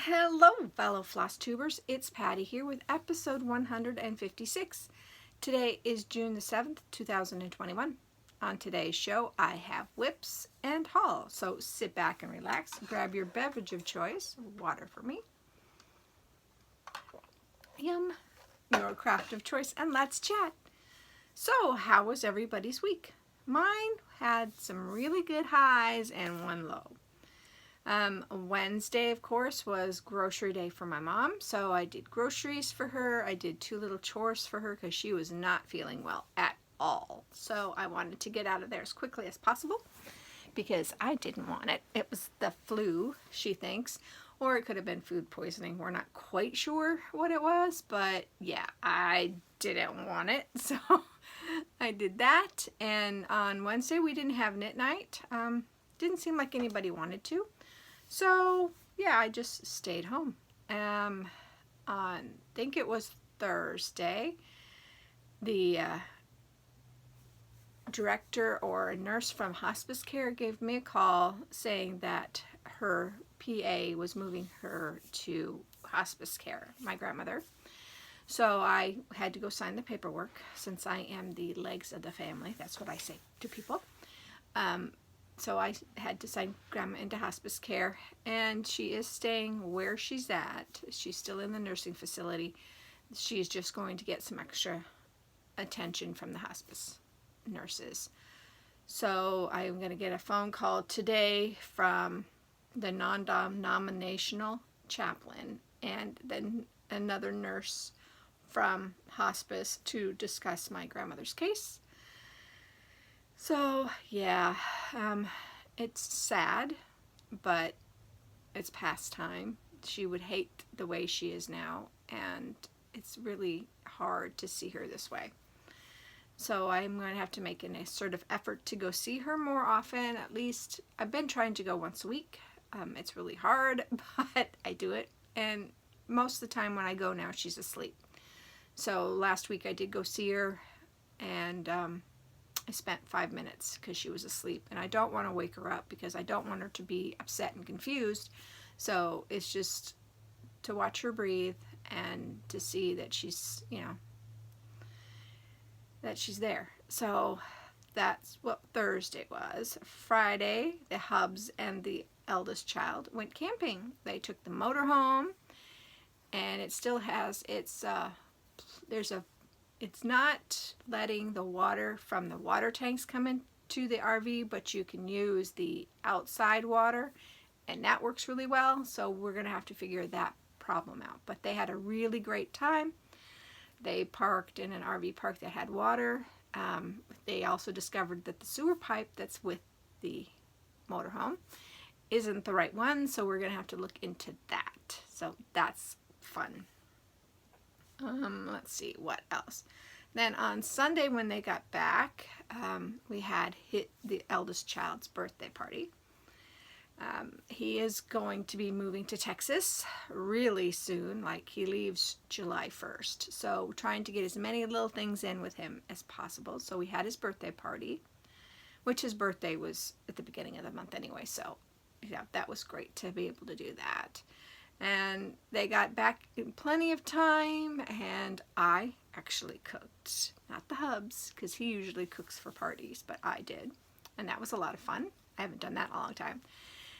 Hello, fellow Flosstubers. It's Patty here with episode 156. Today is June the 7th, 2021. On today's show, I have whips and haul. So sit back and relax, grab your beverage of choice, water for me, yum, your craft of choice, and let's chat. So, how was everybody's week? Mine had some really good highs and one low. Wednesday, of course, was grocery day for my mom, so I did groceries for her. I did 2 little chores for her because she was not feeling well at all. So I wanted to get out of there as quickly as possible because I didn't want it. It was the flu, she thinks, or it could have been food poisoning. We're not quite sure what it was, but yeah, I didn't want it, so I did that. And on Wednesday, we didn't have knit night. Didn't seem like anybody wanted to. So, yeah, I just stayed home. On, I think it was Thursday, the director or a nurse from hospice care gave me a call saying that her PA was moving her to hospice care, my grandmother. So I had to go sign the paperwork since I am the legs of the family. That's what I say to people. So I had to sign Grandma into hospice care, and she is staying where she's at. She's still in the nursing facility. She's just going to get some extra attention from the hospice nurses. So I'm going to get a phone call today from the non-denominational chaplain and then another nurse from hospice to discuss my grandmother's case. So, yeah, it's sad, but it's past time. She would hate the way she is now, and it's really hard to see her this way. So I'm going to have to make a sort of effort to go see her more often. At least I've been trying to go once a week. It's really hard, but I do it. And most of the time when I go now, she's asleep. So last week I did go see her, and I spent 5 minutes because she was asleep, and I don't want to wake her up because I don't want her to be upset and confused. So it's just to watch her breathe and to see that she's, that she's there. So that's what Thursday was. Friday, the hubs and the eldest child went camping. They took the motorhome, and it still has its, it's not letting the water from the water tanks come into the RV, but you can use the outside water, and that works really well. So we're going to have to figure that problem out. But they had a really great time. They parked in an RV park that had water. They also discovered that the sewer pipe that's with the motorhome isn't the right one, so we're going to have to look into that. So that's fun. Let's see, what else? Then on Sunday when they got back, we had the eldest child's birthday party. He is going to be moving to Texas really soon, like he leaves July 1st. So trying to get as many little things in with him as possible. So we had his birthday party, which his birthday was at the beginning of the month anyway. So yeah, that was great to be able to do that. And they got back in plenty of time, and I actually cooked. Not the hubs, because he usually cooks for parties, but I did. And that was a lot of fun. I haven't done that in a long time.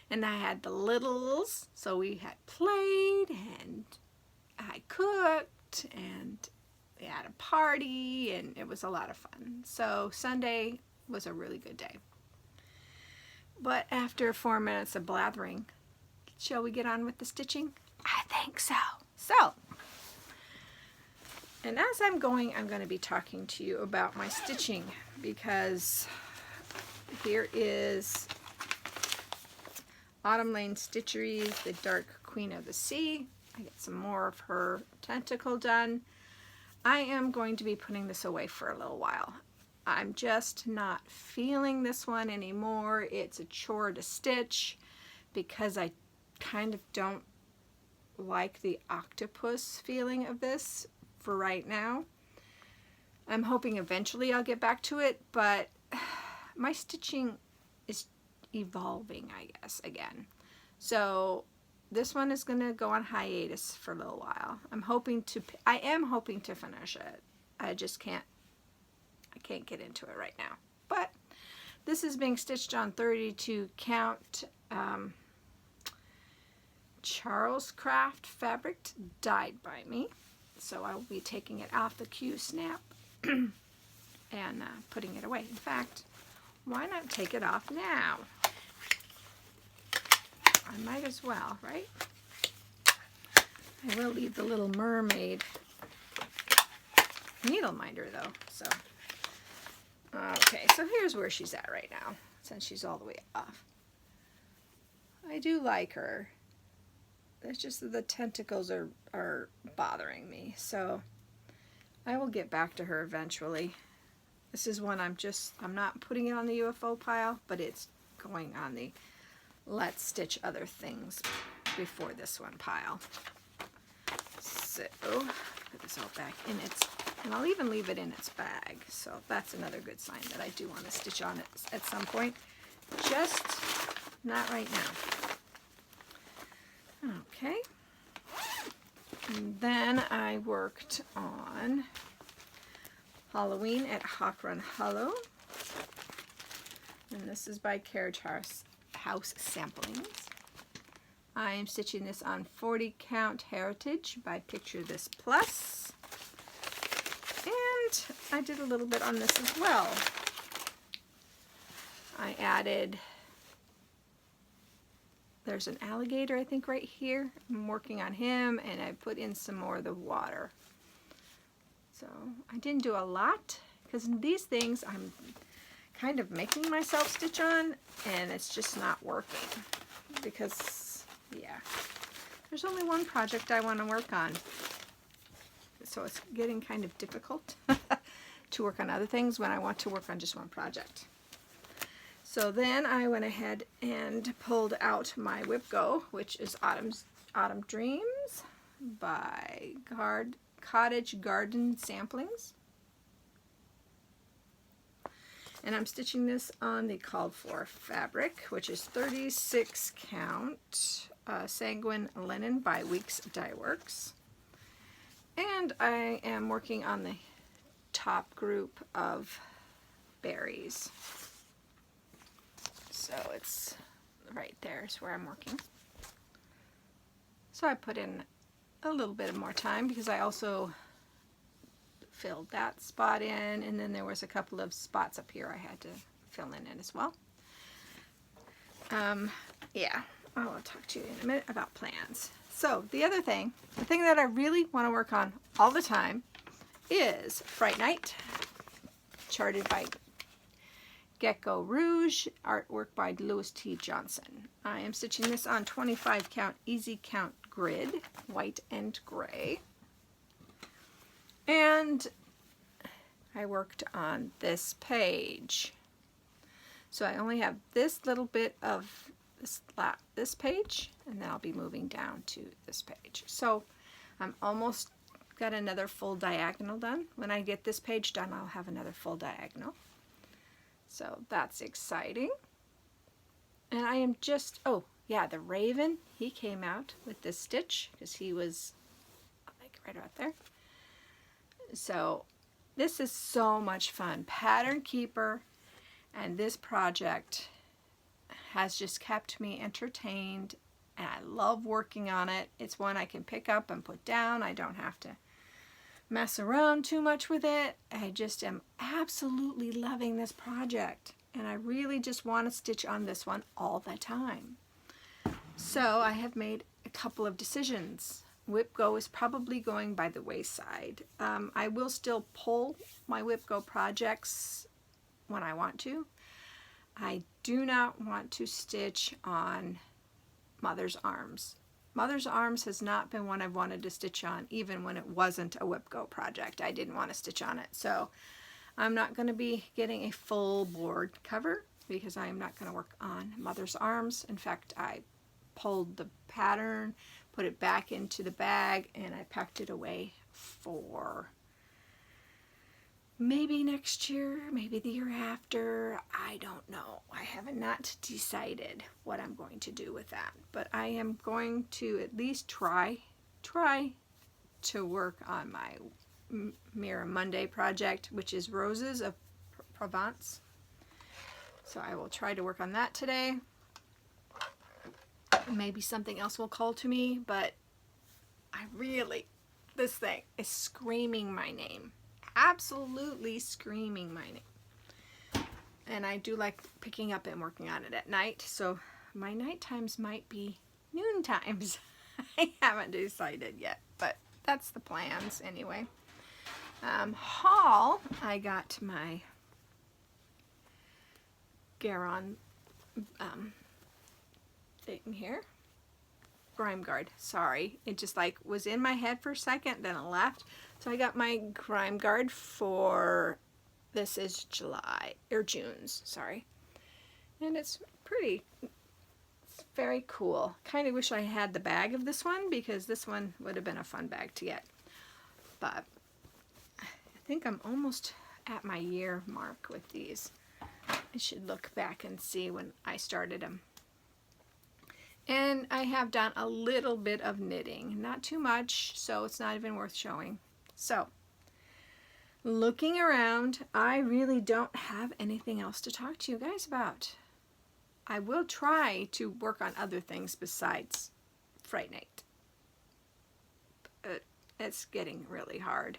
And I had the littles, so we had played, and I cooked, and we had a party, and it was a lot of fun. So Sunday was a really good day. But after 4 minutes of blathering, shall we get on with the stitching? I think so. So, and as I'm going to be talking to you about my stitching, because here is Autumn Lane Stitcheries, the Dark Queen of the Sea. I get some more of her tentacle done. I am going to be putting this away for a little while. I'm just not feeling this one anymore. It's a chore to stitch because I kind of don't like the octopus feeling of this for right now. I'm hoping eventually I'll get back to it, but my stitching is evolving, I guess, again. So this one is going to go on hiatus for a little while. I am hoping to finish it. I can't get into it right now. But this is being stitched on 32 count Charles Craft fabric dyed by me. So I will be taking it off the Q snap and putting it away. In fact, why not take it off now? I might as well, right? I will leave the little mermaid needle minder though. So, okay, so here's where she's at right now, since she's all the way off. I do like her. It's just that the tentacles are bothering me, so I will get back to her eventually. This is one I'm not putting it on the UFO pile, but it's going on the let's stitch other things before this one pile. So put this all back in and I'll even leave it in its bag. So that's another good sign that I do want to stitch on it at some point. Just not right now. Okay. And then I worked on Halloween at Hawk Run Hollow. And this is by Carriage House Samplings. I am stitching this on 40 count Heritage by Picture This Plus. And I did a little bit on this as well. I added, there's an alligator I think right here. I'm working on him, and I put in some more of the water. So I didn't do a lot because these things I'm kind of making myself stitch on, and it's just not working because, yeah, there's only one project I want to work on. So it's getting kind of difficult to work on other things when I want to work on just one project. So then I went ahead and pulled out my Whip Go, which is Autumn Dreams by Cottage Garden Samplings. And I'm stitching this on the called for fabric, which is 36 count Sanguine Linen by Weeks Dye Works. And I am working on the top group of berries. So it's right there is where I'm working. So I put in a little bit more time because I also filled that spot in, and then there was a couple of spots up here I had to fill in as well. Yeah, I'll talk to you in a minute about plans. So the other thing, the thing that I really want to work on all the time is Fright Night, charted by Gecko Rouge, artwork by Louis T. Johnson. I am stitching this on 25 count Easy Count grid, white and gray. And I worked on this page. So I only have this little bit of this page, and then I'll be moving down to this page. So I'm almost got another full diagonal done. When I get this page done, I'll have another full diagonal. So that's exciting. And I am just, oh yeah, the Raven, he came out with this stitch because he was like right about there. So this is so much fun. Pattern Keeper and this project has just kept me entertained, and I love working on it. It's one I can pick up and put down. I don't have to mess around too much with it. I just am absolutely loving this project, and I really just want to stitch on this one all the time. So I have made a couple of decisions. Whip Go is probably going by the wayside. I will still pull my Whip Go projects when I want to. I do not want to stitch on Mother's Arms. Mother's Arms has not been one I've wanted to stitch on, even when it wasn't a Whip Go project. I didn't want to stitch on it. So I'm not going to be getting a full board cover because I am not going to work on Mother's Arms. In fact, I pulled the pattern, put it back into the bag, and I packed it away for maybe next year, maybe the year after. I don't know. I have not decided what I'm going to do with that. But I am going to at least try to work on my Mirror Monday project, which is Roses of Provence. So I will try to work on that today. Maybe something else will call to me, but this thing is screaming my name. Absolutely screaming my name. And I do like picking up and working on it at night, so my night times might be noon times. I haven't decided yet, but that's the plans anyway. Haul, I got my Garon thing here. Grime Guard, sorry. It just like was in my head for a second, then it left. So I got my Grime Guard for, this is June's, sorry. And it's pretty, it's very cool. Kind of wish I had the bag of this one, because this one would have been a fun bag to get. But I think I'm almost at my year mark with these. I should look back and see when I started them. And I have done a little bit of knitting, not too much, so it's not even worth showing. So, looking around, I really don't have anything else to talk to you guys about. I will try to work on other things besides Fright Night. But it's getting really hard.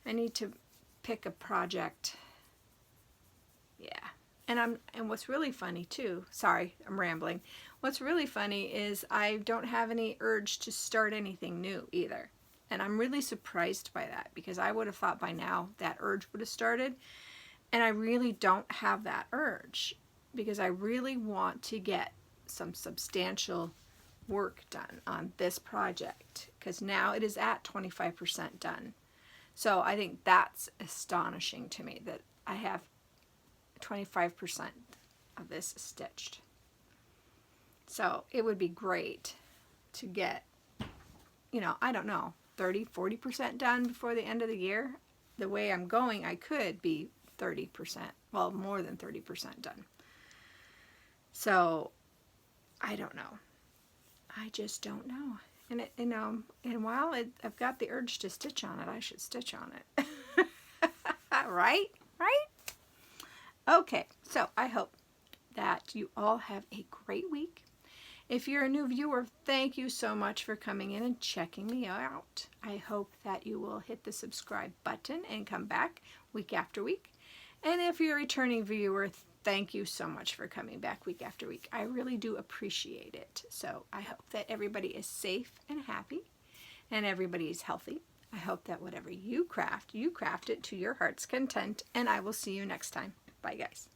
I need to pick a project. Yeah. And what's really funny too, sorry, I'm rambling. What's really funny is I don't have any urge to start anything new either. And I'm really surprised by that, because I would have thought by now that urge would have started. And I really don't have that urge, because I really want to get some substantial work done on this project, because now it is at 25% done. So I think that's astonishing to me that I have 25% of this stitched. So it would be great to get, you know, I don't know, 30-40% done before the end of the year. The way I'm going, I could be 30%, well, more than 30% done. So I don't know. I just don't know. And it, you know, and while I've got the urge to stitch on it, I should stitch on it. Right? Okay, so I hope that you all have a great week. If you're a new viewer, thank you so much for coming in and checking me out. I hope that you will hit the subscribe button and come back week after week. And if you're a returning viewer, thank you so much for coming back week after week. I really do appreciate it. So I hope that everybody is safe and happy, and everybody is healthy. I hope that whatever you craft it to your heart's content, and I will see you next time. Bye, guys.